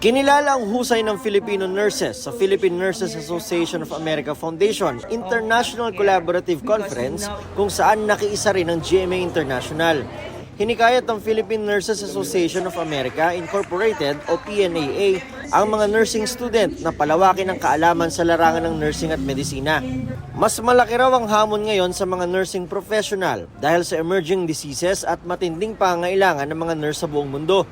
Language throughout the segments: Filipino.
Kinilala ang husay ng Filipino nurses sa Philippine Nurses Association of America Foundation International Collaborative Conference kung saan nakiisa rin ang GMA International. Hinikayat ng Philippine Nurses Association of America Incorporated o PNAA ang mga nursing student na palawakin ang kaalaman sa larangan ng nursing at medisina. Mas malaki raw ang hamon ngayon sa mga nursing professional dahil sa emerging diseases at matinding pangangailangan ng mga nurse sa buong mundo.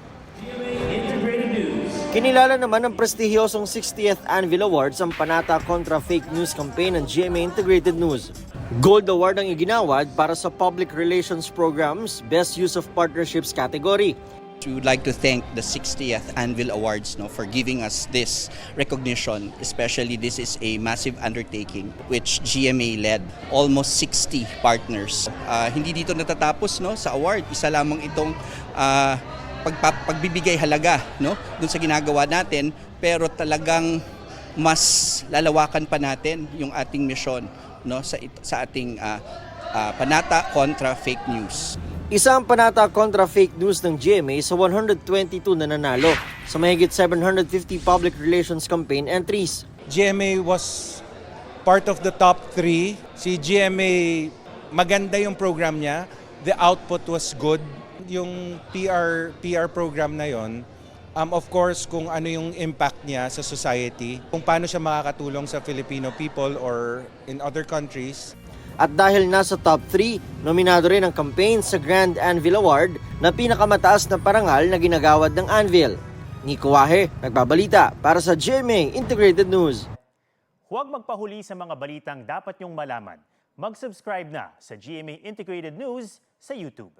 Kinilala naman ng prestihiyosong 60th Anvil Awards ang Panata Contra Fake News campaign ng GMA Integrated News. Gold Award ang iginawad para sa Public Relations Programs Best Use of Partnerships category. We would like to thank the 60th Anvil Awards for giving us this recognition. Especially this is a massive undertaking which GMA led. Almost 60 partners. Hindi dito natatapos sa award. Isa lamang itong pagbibigay halaga dun sa ginagawa natin, pero talagang mas lalawakan pa natin yung ating misyon sa ating Panata Contra Fake News. Isa ang Panata Contra Fake News ng GMA sa 122 na nanalo sa mahigit 750 public relations campaign entries. GMA was part of the top 3. Si GMA, maganda yung program niya. The output was good. Yung PR program na yon, of course, kung ano yung impact niya sa society, kung paano siya makakatulong sa Filipino people or in other countries. At dahil nasa top 3, nominado rin ang campaign sa Grand Anvil Award na pinakamataas na parangal na ginagawad ng Anvil. Nico Wahe, nagbabalita para sa GMA Integrated News. Huwag magpahuli sa mga balitang dapat niyong malaman. Mag-subscribe na sa GMA Integrated News sa YouTube.